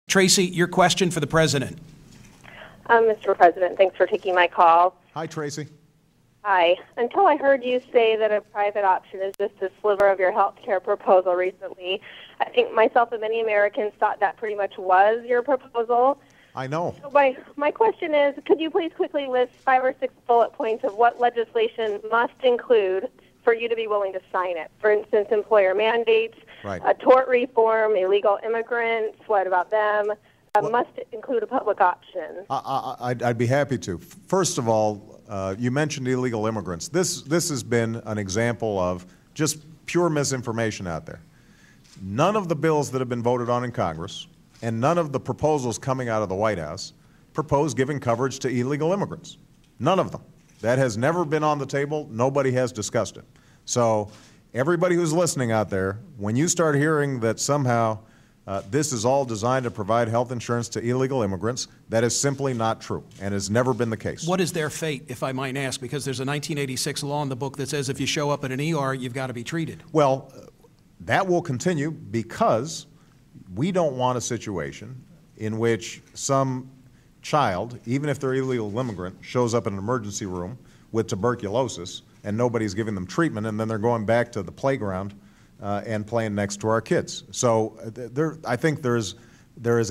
Tracy, your question for the president. Mr. President, thanks for taking my call. Hi, Tracy. Hi. Until I heard you say that a private option is just a sliver of your health care proposal recently, I think myself and many Americans thought that pretty much was your proposal. I know. So my question is, could you please quickly list 5 or 6 bullet points of what legislation must include for you to be willing to sign it? For instance, employer mandates, right. Tort reform, illegal immigrants, what about them? Must include a public option. I'd be happy to. First of all, you mentioned illegal immigrants. This has been an example of just pure misinformation out there. None of the bills that have been voted on in Congress and none of the proposals coming out of the White House propose giving coverage to illegal immigrants. None of them. That has never been on the table. Nobody has discussed it. So everybody who's listening out there, when you start hearing that somehow this is all designed to provide health insurance to illegal immigrants, that is simply not true and has never been the case. What is their fate, if I might ask? Because there's a 1986 law in the book that says if you show up at an ER, you've got to be treated. Well, that will continue because we don't want a situation in which some child, even if they're an illegal immigrant, shows up in an emergency room with tuberculosis and nobody's giving them treatment, and then they're going back to the playground and playing next to our kids. So I think there is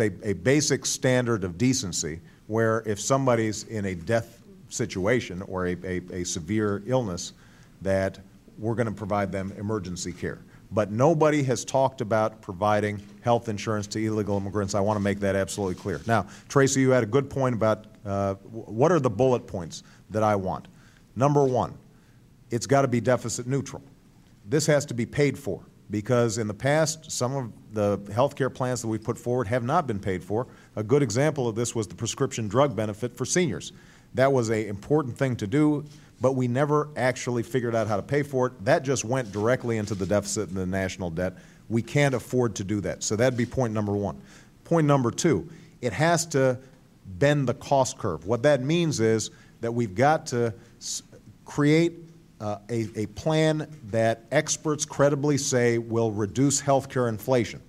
a basic standard of decency where if somebody's in a death situation or a severe illness, that we're going to provide them emergency care. But nobody has talked about providing health insurance to illegal immigrants. I want to make that absolutely clear. Now, Tracy, you had a good point about what are the bullet points that I want. Number one, it's got to be deficit neutral. This has to be paid for because in the past, some of the health care plans that we put forward have not been paid for. A good example of this was the prescription drug benefit for seniors. That was an important thing to do, but we never actually figured out how to pay for it. That just went directly into the deficit and the national debt. We can't afford to do that. So that'd be point number one. Point number two, it has to bend the cost curve. What that means is that we've got to create a plan that experts credibly say will reduce healthcare inflation.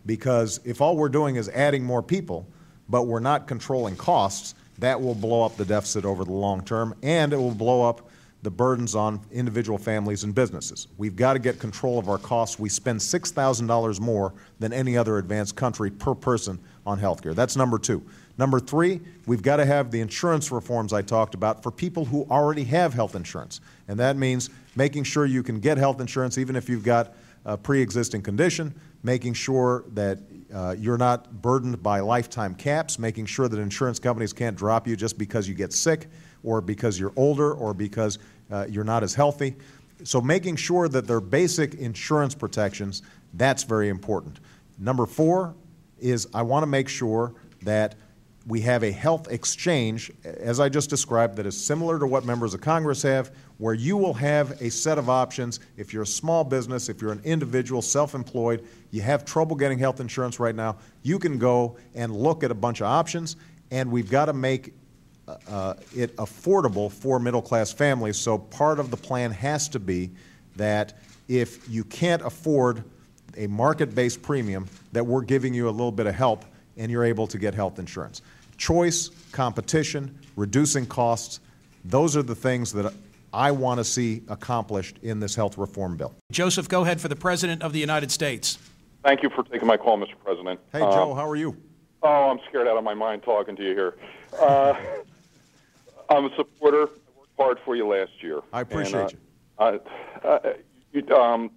Because if all we're doing is adding more people, but we're not controlling costs, that will blow up the deficit over the long term, and it will blow up the burdens on individual families and businesses. We've got to get control of our costs. We spend $6,000 more than any other advanced country per person on health care. That's number two. Number three, we've got to have the insurance reforms I talked about for people who already have health insurance. And that means making sure you can get health insurance even if you've got a pre-existing condition, making sure that you're not burdened by lifetime caps, making sure that insurance companies can't drop you just because you get sick or because you're older or because you're not as healthy. So making sure that there are basic insurance protections, that's very important. Number four is I want to make sure that we have a health exchange, as I just described, that is similar to what members of Congress have, where you will have a set of options. If you're a small business, if you're an individual, self-employed, you have trouble getting health insurance right now, you can go and look at a bunch of options, and we've got to make it affordable for middle-class families. So part of the plan has to be that if you can't afford a market-based premium, that we're giving you a little bit of help and you're able to get health insurance. Choice, competition, reducing costs, those are the things that I want to see accomplished in this health reform bill. Joseph, go ahead for the President of the United States. Thank you for taking my call, Mr. President. Hey, Joe, how are you? Oh, I'm scared out of my mind talking to you here. I'm a supporter. I worked hard for you last year. I appreciate you. I'm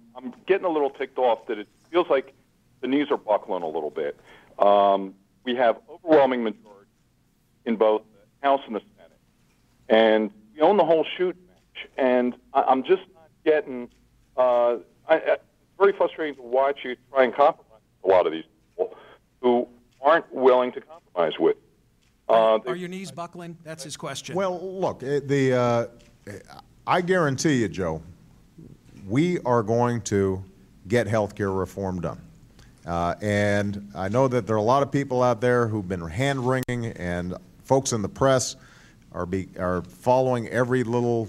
getting a little ticked off that it feels like the knees are buckling a little bit. We have overwhelming majority in both the House and the Senate, and we own the whole shooting match. And I'm just not getting. It's very frustrating to watch you try and compromise a lot of these people who aren't willing to compromise with. Are your knees buckling? That's his question. Well, look, I guarantee you, Joe, we are going to get health care reform done. And I know that there are a lot of people out there who've been hand-wringing, and folks in the press are following every little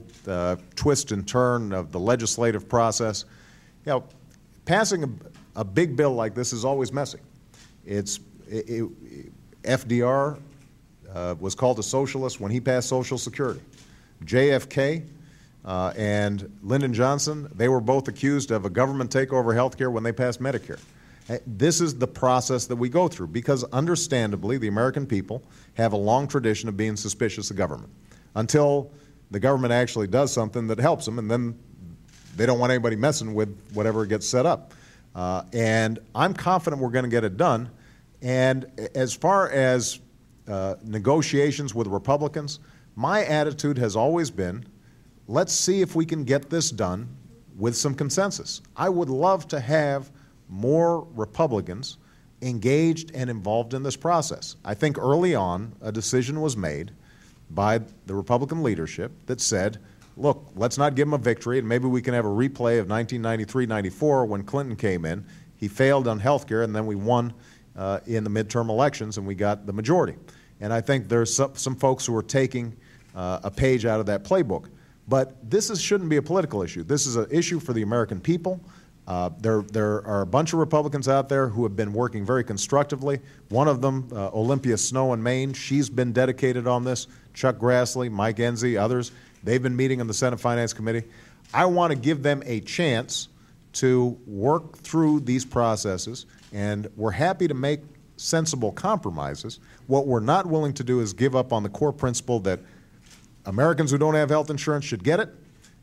twist and turn of the legislative process. You know, passing a big bill like this is always messy. It's FDR was called a socialist when he passed Social Security. JFK and Lyndon Johnson, they were both accused of a government takeover of health care when they passed Medicare. This is the process that we go through because, understandably, the American people have a long tradition of being suspicious of government until the government actually does something that helps them, and then they don't want anybody messing with whatever gets set up. And I'm confident we're going to get it done. And as far as negotiations with Republicans, my attitude has always been, let's see if we can get this done with some consensus. I would love to have more Republicans engaged and involved in this process. I think early on a decision was made by the Republican leadership that said, look, let's not give him a victory, and maybe we can have a replay of 1993-94 when Clinton came in. He failed on health care, and then we won in the midterm elections, and we got the majority. And I think there's some folks who are taking a page out of that playbook. But this shouldn't be a political issue. This is an issue for the American people. There are a bunch of Republicans out there who have been working very constructively. One of them, Olympia Snow in Maine, she's been dedicated on this. Chuck Grassley, Mike Enzi, others, they've been meeting in the Senate Finance Committee. I want to give them a chance to work through these processes, and we're happy to make sensible compromises. What we're not willing to do is give up on the core principle that Americans who don't have health insurance should get it,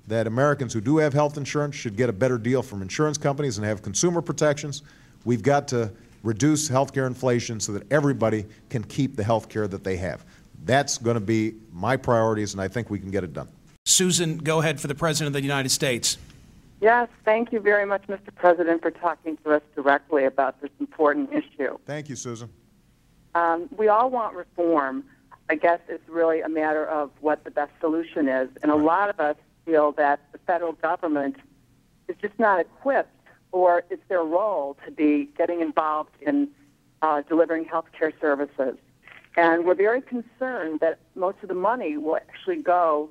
that Americans who do have health insurance should get a better deal from insurance companies and have consumer protections. We've got to reduce health care inflation so that everybody can keep the health care that they have. That's going to be my priorities, and I think we can get it done. Susan, go ahead for the President of the United States. Yes, thank you very much, Mr. President, for talking to us directly about this important issue. Thank you, Susan. We all want reform. I guess it's really a matter of what the best solution is. And a lot of us feel that the federal government is just not equipped, or it's their role to be getting involved in delivering health care services. And we're very concerned that most of the money will actually go,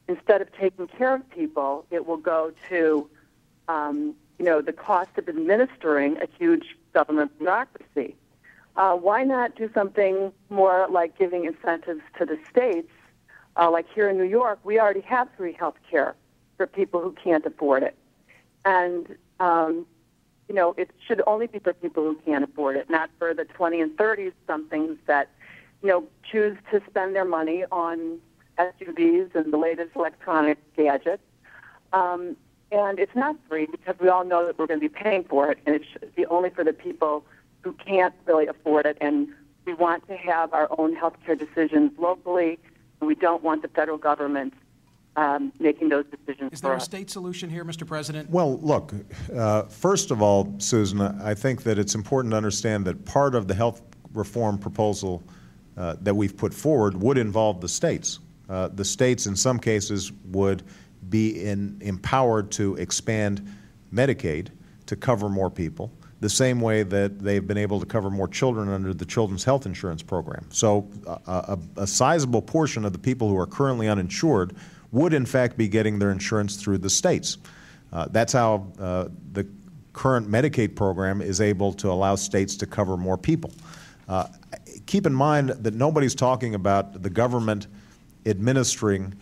instead of taking care of people, it will go to, the cost of administering a huge government bureaucracy. Why not do something more like giving incentives to the states? Like here in New York, we already have free health care for people who can't afford it. And, it should only be for people who can't afford it, not for the 20 and 30s-somethings that, choose to spend their money on SUVs and the latest electronic gadgets. And it's not free because we all know that we're going to be paying for it, and it should be only for the people who can't really afford it. And we want to have our own health care decisions locally, and we don't want the federal government making those decisions for us. Is there a state solution here, Mr. President? Well, look, first of all, Susan, I think that it's important to understand that part of the health reform proposal that we've put forward would involve the states. The states, in some cases, would be empowered to expand Medicaid to cover more people, the same way that they've been able to cover more children under the Children's Health Insurance Program. So a sizable portion of the people who are currently uninsured would, in fact, be getting their insurance through the states. That's how the current Medicaid program is able to allow states to cover more people. Keep in mind that nobody's talking about the government administering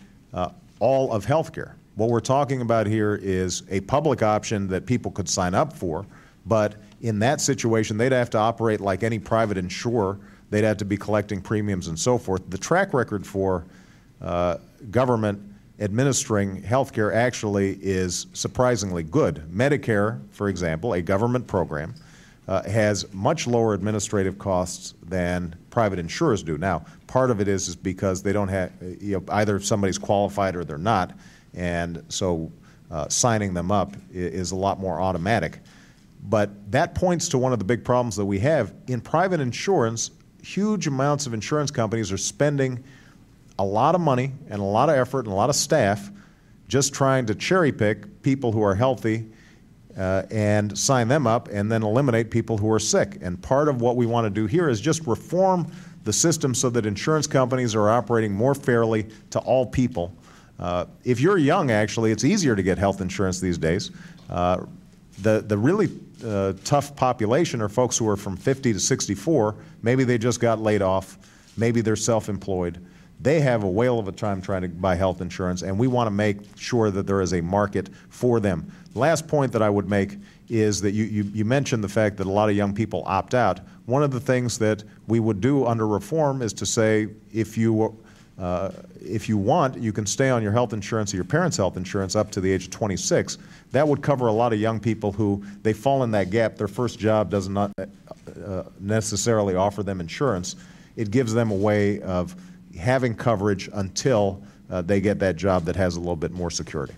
all of health care. What we're talking about here is a public option that people could sign up for, but in that situation, they'd have to operate like any private insurer. They'd have to be collecting premiums and so forth. The track record for government administering health care actually is surprisingly good. Medicare, for example, a government program, has much lower administrative costs than private insurers do. Now, part of it is because they don't have, either somebody's qualified or they're not, and so signing them up is a lot more automatic. But that points to one of the big problems that we have. In private insurance, huge amounts of insurance companies are spending a lot of money and a lot of effort and a lot of staff just trying to cherry pick people who are healthy and sign them up and then eliminate people who are sick. And part of what we want to do here is just reform the system so that insurance companies are operating more fairly to all people. If you're young, actually, it's easier to get health insurance these days. The really tough population are folks who are from 50 to 64. Maybe they just got laid off. Maybe they're self-employed. They have a whale of a time trying to buy health insurance, and we want to make sure that there is a market for them. The last point that I would make is that you mentioned the fact that a lot of young people opt out. One of the things that we would do under reform is to say, if you want, you can stay on your health insurance or your parents' health insurance up to the age of 26. That would cover a lot of young people who they fall in that gap. Their first job does not necessarily offer them insurance. It gives them a way of having coverage until they get that job that has a little bit more security.